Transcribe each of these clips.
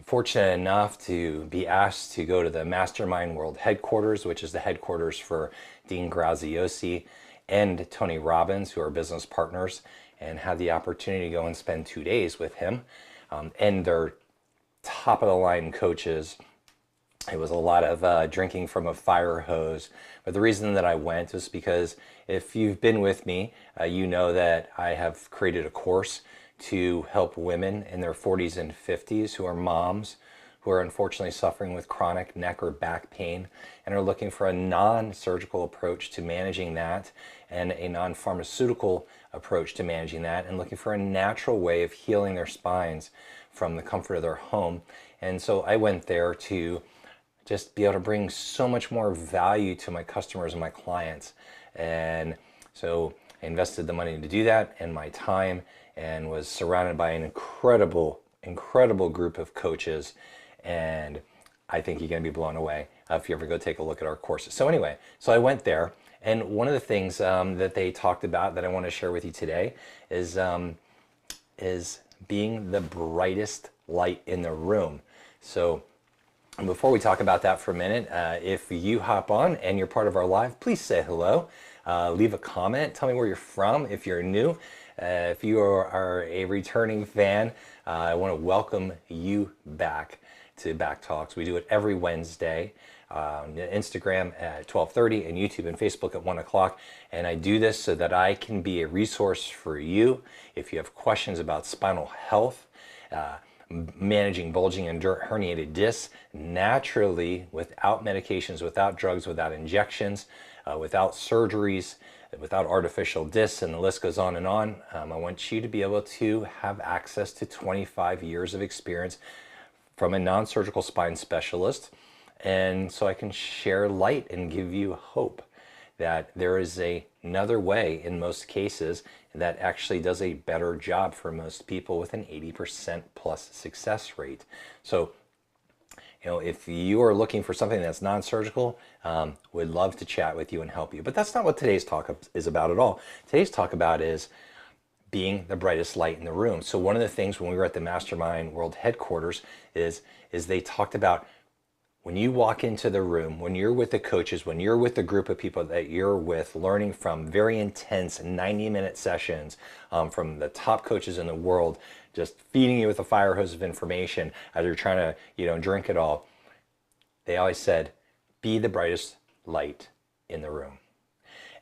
fortunate enough to be asked to go to the Mastermind World Headquarters, which is the headquarters for Dean Graziosi and Tony Robbins, who are business partners, and had the opportunity to go and spend 2 days with him and their top of the line coaches. It was a lot of drinking from a fire hose. But the reason that I went was because if you've been with me, you know that I have created a course to help women in their 40s and 50s who are moms, who are unfortunately suffering with chronic neck or back pain and are looking for a non-surgical approach to managing that and a non-pharmaceutical approach to managing that, and looking for a natural way of healing their spines from the comfort of their home. And so I went there to just be able to bring so much more value to my customers and my clients. And so I invested the money to do that and my time, and was surrounded by an incredible group of coaches. And I think you're gonna be blown away if you ever go take a look at our courses. So anyway, so I went there, and one of the things that they talked about that I want to share with you today is being the brightest light in the room. So before we talk about that for a minute, if you hop on and you're part of our live, please say hello. Leave a comment. Tell me where you're from if you're new. If you are a returning fan, I want to welcome you back to Back Talks. We do it every Wednesday on Instagram at 12:30 and YouTube and Facebook at 1 o'clock. And I do this so that I can be a resource for you if you have questions about spinal health, managing bulging and herniated discs naturally, without medications, without drugs, without injections, without surgeries, without artificial discs, and the list goes on and on. I want you to be able to have access to 25 years of experience from a non-surgical spine specialist, and so I can share light and give you hope that there is another way in most cases that actually does a better job for most people with an 80% plus success rate. So, you know, if you are looking for something that's non-surgical, would love to chat with you and help you. But that's not what today's talk is about at all. Today's talk about is being the brightest light in the room. So one of the things when we were at the Mastermind World Headquarters is they talked about when you walk into the room, when you're with the coaches, when you're with the group of people that you're with, learning from very intense 90-minute sessions from the top coaches in the world, just feeding you with a fire hose of information as you're trying to, you know, drink it all. They always said, be the brightest light in the room.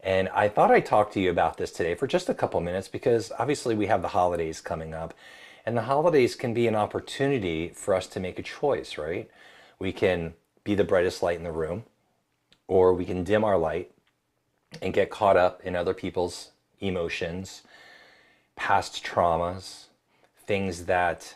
And I thought I'd talk to you about this today for just a couple minutes, because obviously we have the holidays coming up, and the holidays can be an opportunity for us to make a choice, right? We can be the brightest light in the room, or we can dim our light and get caught up in other people's emotions, past traumas, things that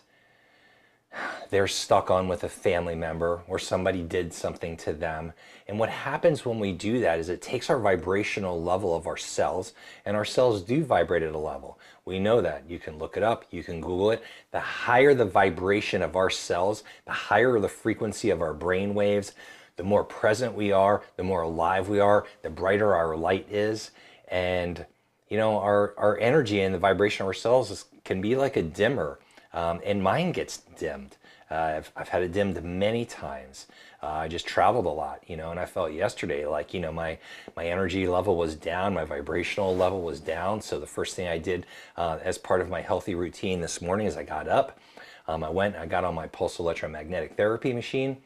they're stuck on with a family member or somebody did something to them. And what happens when we do that is it takes our vibrational level of our cells, and our cells do vibrate at a level. We know that. You can look it up, you can Google it. The higher the vibration of our cells, the higher the frequency of our brain waves, the more present we are, the more alive we are, the brighter our light is. And you know, our energy and the vibration of our cells can be like a dimmer. And mine gets dimmed. I've had it dimmed many times. I just traveled a lot, you know, and I felt yesterday like, you know, my energy level was down, my vibrational level was down. So the first thing I did as part of my healthy routine this morning is I got up, I got on my pulse electromagnetic therapy machine.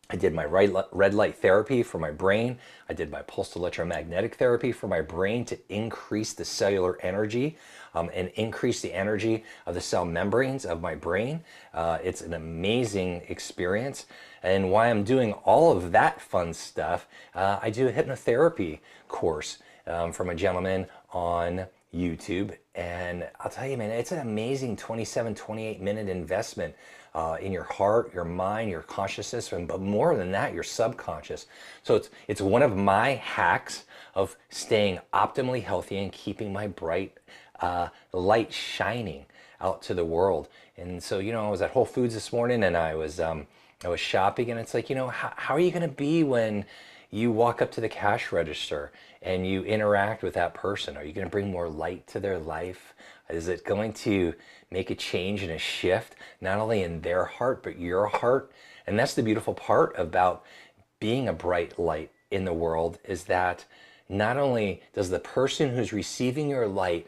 I did my red light therapy for my brain. I did my pulsed electromagnetic therapy for my brain to increase the cellular energy and increase the energy of the cell membranes of my brain. It's an amazing experience. And while I'm doing all of that fun stuff, I do a hypnotherapy course from a gentleman on YouTube. And I'll tell you, man, it's an amazing 27, 28-minute investment in your heart, your mind, your consciousness, but more than that, your subconscious. So it's one of my hacks of staying optimally healthy and keeping my bright light shining out to the world. And so, you know, I was at Whole Foods this morning, and I was shopping, and it's like, you know, how are you going to be when, you walk up to the cash register and you interact with that person, are you going to bring more light to their life? Is it going to make a change and a shift, not only in their heart, but your heart? And that's the beautiful part about being a bright light in the world, is that not only does the person who's receiving your light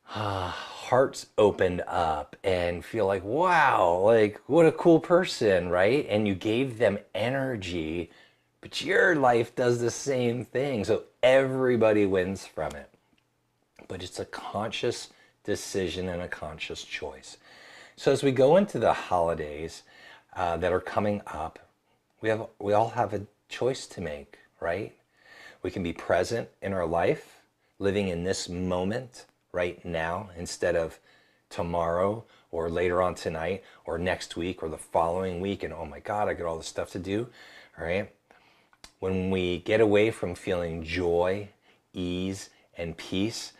hearts opened up and feel like, wow, like what a cool person, right? And you gave them energy, but your life does the same thing. So everybody wins from it. But it's a conscious decision and a conscious choice. So as we go into the holidays that are coming up, we all have a choice to make, right? We can be present in our life, living in this moment right now instead of tomorrow or later on tonight or next week or the following week and, oh my God, I got all this stuff to do, all right? When we get away from feeling joy, ease, and peace,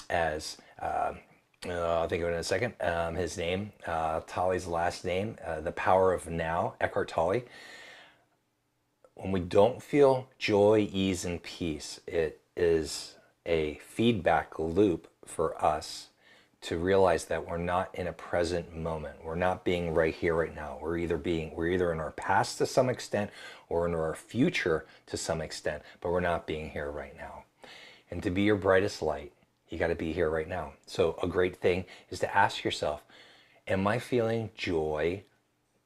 as I'll think of it in a second, his name, Tolly's last name, The Power of Now, Eckhart Tolle. When we don't feel joy, ease, and peace, it is a feedback loop for us to realize that we're not in a present moment. We're not being right here, right now. We're either in our past to some extent or in our future to some extent, but we're not being here right now. And to be your brightest light, you got to be here right now. So a great thing is to ask yourself, am I feeling joy,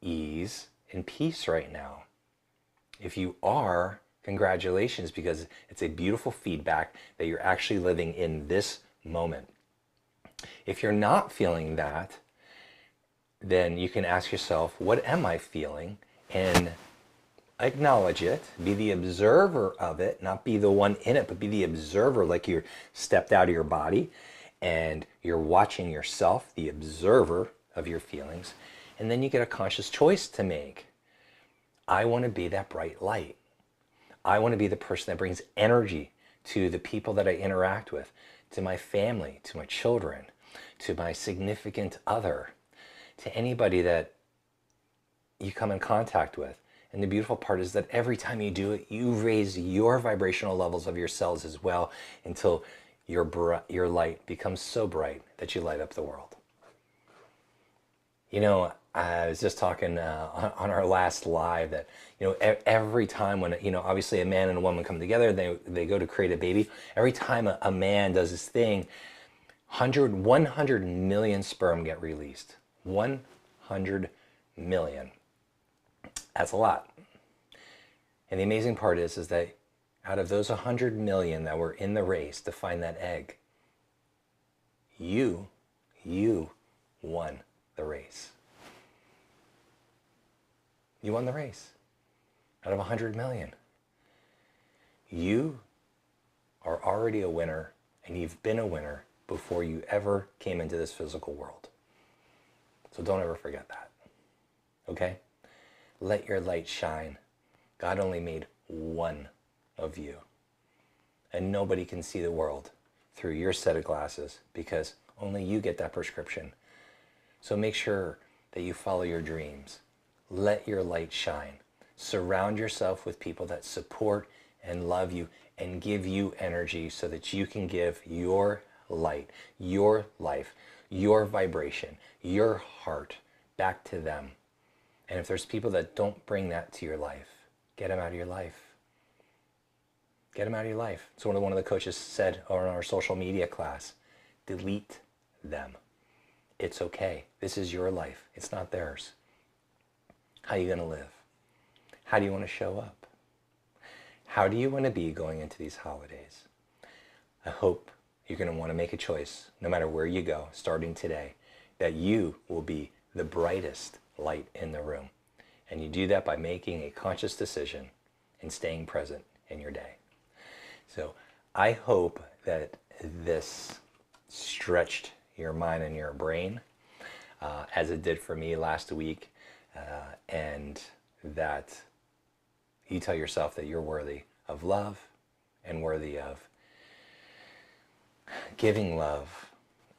ease, and peace right now? If you are, congratulations, because it's a beautiful feedback that you're actually living in this moment. If you're not feeling that, then you can ask yourself, what am I feeling? And acknowledge it, be the observer of it, not be the one in it, but be the observer, like you're stepped out of your body and you're watching yourself, the observer of your feelings. And then you get a conscious choice to make. I want to be that bright light. I want to be the person that brings energy to the people that I interact with, to my family, to my children, to my significant other, to anybody that you come in contact with. And the beautiful part is that every time you do it, you raise your vibrational levels of your cells as well until your light becomes so bright that you light up the world. You know, I was just talking on our last live that, you know, every time when, you know, obviously a man and a woman come together, they go to create a baby. Every time a man does his thing, 100 million sperm get released. 100 million. That's a lot. And the amazing part is that out of those 100 million that were in the race to find that egg, you won the race. You won the race out of 100 million. You are already a winner, and you've been a winner before you ever came into this physical world. So don't ever forget that, okay? Let your light shine. God only made one of you. And nobody can see the world through your set of glasses because only you get that prescription. So make sure that you follow your dreams. Let your light shine. Surround yourself with people that support and love you and give you energy so that you can give your light, your life, your vibration, your heart back to them. And if there's people that don't bring that to your life, get them out of your life. Get them out of your life. So one of the coaches said on our social media class, delete them. It's okay. This is your life. It's not theirs. How are you going to live? How do you want to show up? How do you want to be going into these holidays? I hope you're going to want to make a choice, no matter where you go, starting today, that you will be the brightest light in the room. And you do that by making a conscious decision and staying present in your day. So I hope that this stretched your mind and your brain as it did for me last week, and that you tell yourself that you're worthy of love and worthy of giving love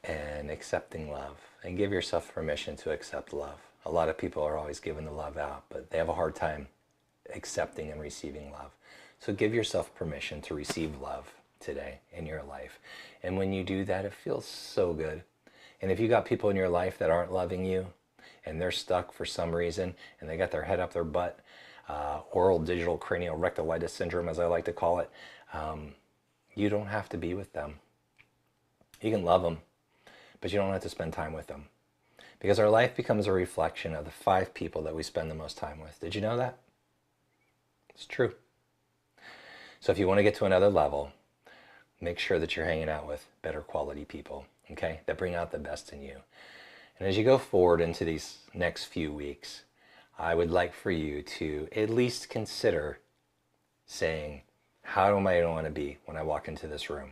and accepting love, and give yourself permission to accept love. A lot of people are always giving the love out, but they have a hard time accepting and receiving love. So give yourself permission to receive love today in your life. And when you do that, it feels so good. And if you got people in your life that aren't loving you and they're stuck for some reason and they got their head up their butt, oral digital cranial rectilitis syndrome, as I like to call it, you don't have to be with them. You can love them, but you don't have to spend time with them. Because our life becomes a reflection of the 5 people that we spend the most time with. Did you know that? It's true. So if you want to get to another level, make sure that you're hanging out with better quality people, okay, that bring out the best in you. And as you go forward into these next few weeks, I would like for you to at least consider saying, how am I going to want to be when I walk into this room?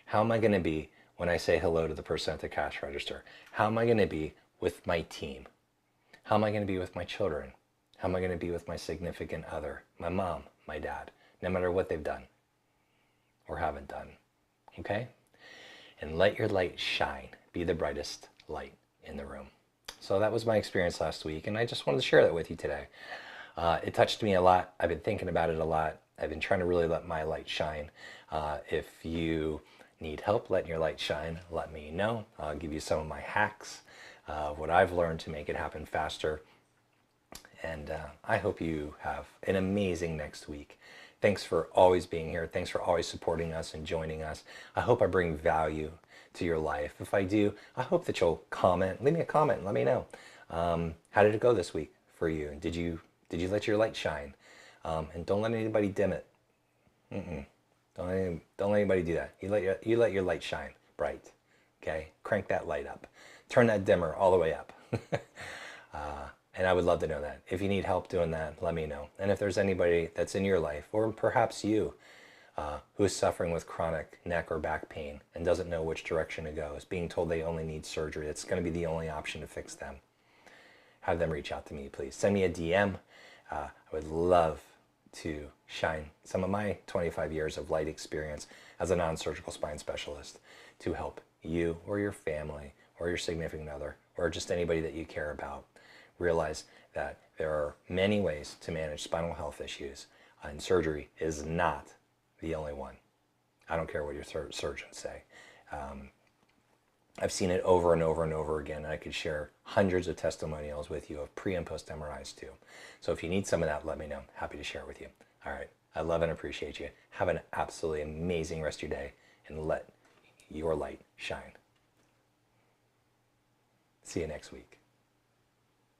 How am I going to be when I say hello to the person at the cash register? How am I going to be with my team? How am I going to be with my children? How am I going to be with my significant other, my mom, my dad, no matter what they've done or haven't done, okay? And let your light shine. Be the brightest light in the room. So that was my experience last week, and I just wanted to share that with you today. It touched me a lot. I've been thinking about it a lot. I've been trying to really let my light shine. If you need help letting your light shine, let me know. I'll give you some of my hacks, what I've learned to make it happen faster. And I hope you have an amazing next week. Thanks for always being here. Thanks for always supporting us and joining us. I hope I bring value to your life. If I do, I hope that you'll comment. Leave me a comment and let me know. How did it go this week for you? Did you let your light shine? And don't let anybody dim it. Don't let anybody do that. You let your light shine bright. Okay? Crank that light up. Turn that dimmer all the way up. And I would love to know that. If you need help doing that, let me know. And if there's anybody that's in your life, or perhaps you, who is suffering with chronic neck or back pain and doesn't know which direction to go, is being told they only need surgery, it's going to be the only option to fix them, have them reach out to me, please. Send me a DM. I would love to shine some of my 25 years of light experience as a non-surgical spine specialist to help you or your family or your significant other or just anybody that you care about realize that there are many ways to manage spinal health issues, and surgery is not the only one. I don't care what your surgeons say. I've seen it over and over and over again, and I could share hundreds of testimonials with you of pre and post MRIs too. So if you need some of that, let me know. Happy to share with you. All right. I love and appreciate you. Have an absolutely amazing rest of your day, and let your light shine. See you next week.